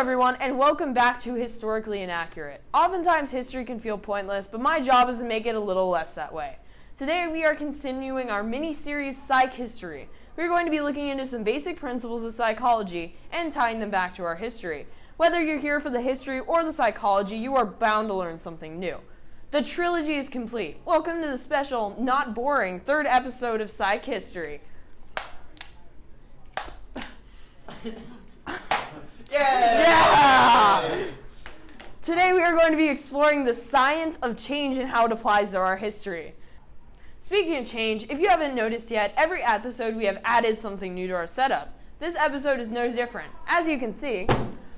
everyone, and welcome back to Historically Inaccurate. Oftentimes history can feel pointless, but my job is to make it a little less that way. Today we are continuing our mini-series PsycHistory. We're going to be looking into some basic principles of psychology and tying them back to our history. Whether you're here for the history or the psychology, you are bound to learn something new. The trilogy is complete. Welcome to the special, not boring, third episode of PsycHistory. Yeah! Today we are going to be exploring the science of change and how it applies to our history. Speaking of change, if you haven't noticed yet, every episode we have added something new to our setup. This episode is no different. As you can see,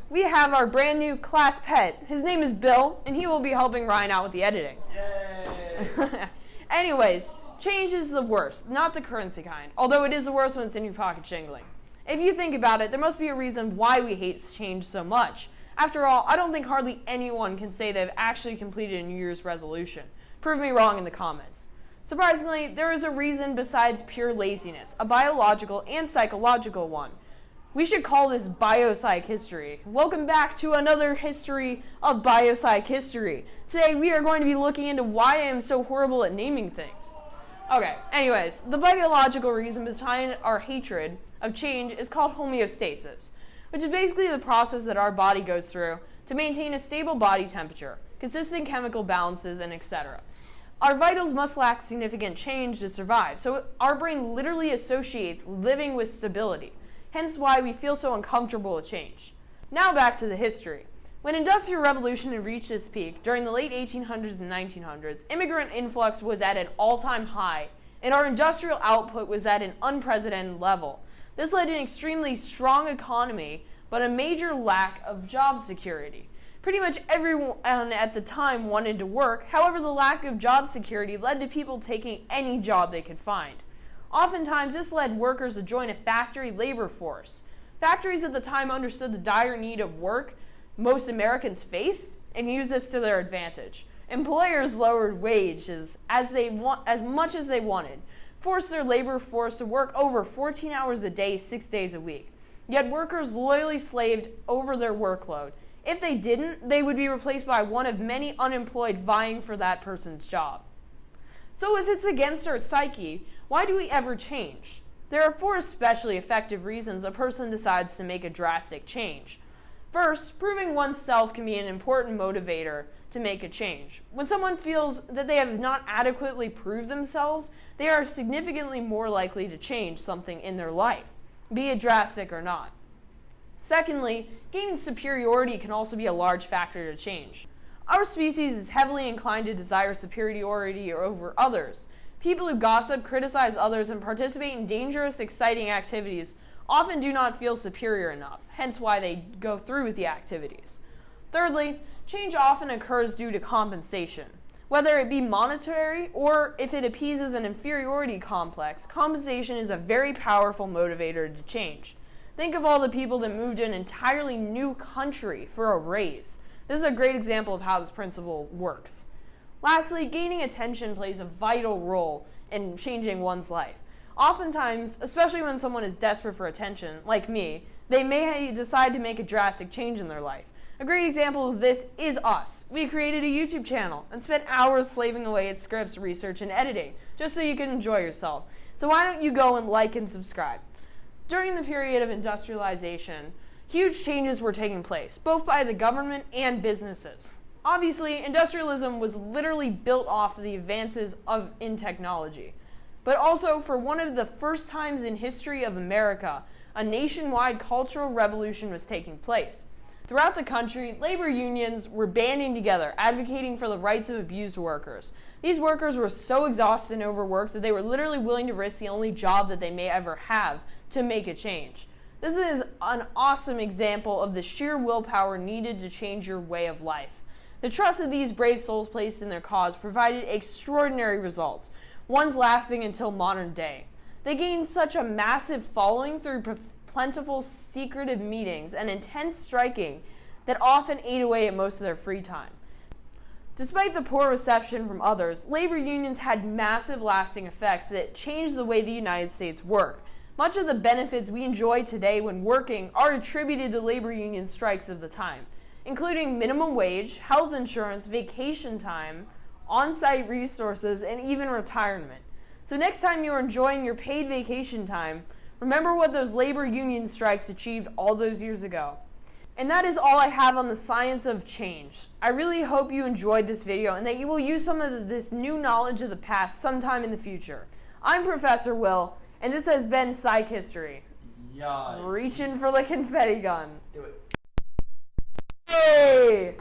we have our brand new class pet. His name is Bill, and he will be helping Ryan out with the editing. Yay! Anyways, change is the worst, not the currency kind, although it is the worst when it's in your pocket jingling. If you think about it, there must be a reason why we hate change so much. After all, I don't think hardly anyone can say they've actually completed a New Year's resolution. Prove me wrong in the comments. Surprisingly, there is a reason besides pure laziness, a biological and psychological one. We should call this biopsychistory. Welcome back to another history of biopsychistory. Today we are going to be looking into why I am so horrible at naming things. Okay, anyways, the biological reason behind our hatred of change is called homeostasis, which is basically the process that our body goes through to maintain a stable body temperature, consistent chemical balances, and etc. Our vitals must lack significant change to survive, so our brain literally associates living with stability, hence why we feel so uncomfortable with change. Now back to the history. When Industrial Revolution had reached its peak during the late 1800s and 1900s, immigrant influx was at an all-time high, and our industrial output was at an unprecedented level. This led to an extremely strong economy, but a major lack of job security. Pretty much everyone at the time wanted to work, however the lack of job security led to people taking any job they could find. Oftentimes this led workers to join a factory labor force. Factories at the time understood the dire need of work most Americans faced and used this to their advantage. Employers lowered wages as much as they wanted, forced their labor force to work over 14 hours a day, 6 days a week. Yet workers loyally slaved over their workload. If they didn't, they would be replaced by one of many unemployed vying for that person's job. So if it's against our psyche, why do we ever change? There are 4 especially effective reasons a person decides to make a drastic change. First, proving oneself can be an important motivator to make a change. When someone feels that they have not adequately proved themselves, they are significantly more likely to change something in their life, be it drastic or not. Secondly, gaining superiority can also be a large factor to change. Our species is heavily inclined to desire superiority over others. People who gossip, criticize others, and participate in dangerous, exciting activities often do not feel superior enough, hence why they go through with the activities. Thirdly, change often occurs due to compensation. Whether it be monetary or if it appeases an inferiority complex, compensation is a very powerful motivator to change. Think of all the people that moved to an entirely new country for a raise. This is a great example of how this principle works. Lastly, gaining attention plays a vital role in changing one's life. Oftentimes, especially when someone is desperate for attention, like me, they may decide to make a drastic change in their life. A great example of this is us. We created a YouTube channel and spent hours slaving away at scripts, research, and editing, just so you can enjoy yourself. So why don't you go and like and subscribe? During the period of industrialization, huge changes were taking place, both by the government and businesses. Obviously, industrialism was literally built off of the advances in technology. But also, for one of the first times in history of America, a nationwide cultural revolution was taking place. Throughout the country, labor unions were banding together, advocating for the rights of abused workers. These workers were so exhausted and overworked that they were literally willing to risk the only job that they may ever have to make a change. This is an awesome example of the sheer willpower needed to change your way of life. The trust that these brave souls placed in their cause provided extraordinary results, ones lasting until modern day. They gained such a massive following through plentiful secretive meetings and intense striking that often ate away at most of their free time. Despite the poor reception from others, labor unions had massive lasting effects that changed the way the United States worked. Much of the benefits we enjoy today when working are attributed to labor union strikes of the time, including minimum wage, health insurance, vacation time, on-site resources, and even retirement. So next time you're enjoying your paid vacation time, remember what those labor union strikes achieved all those years ago. And that is all I have on the science of change. I really hope you enjoyed this video and that you will use some of this new knowledge of the past sometime in the future. I'm Professor Will, and this has been PsycHistory. Yeah. Reaching for the confetti gun. Do it. Hey!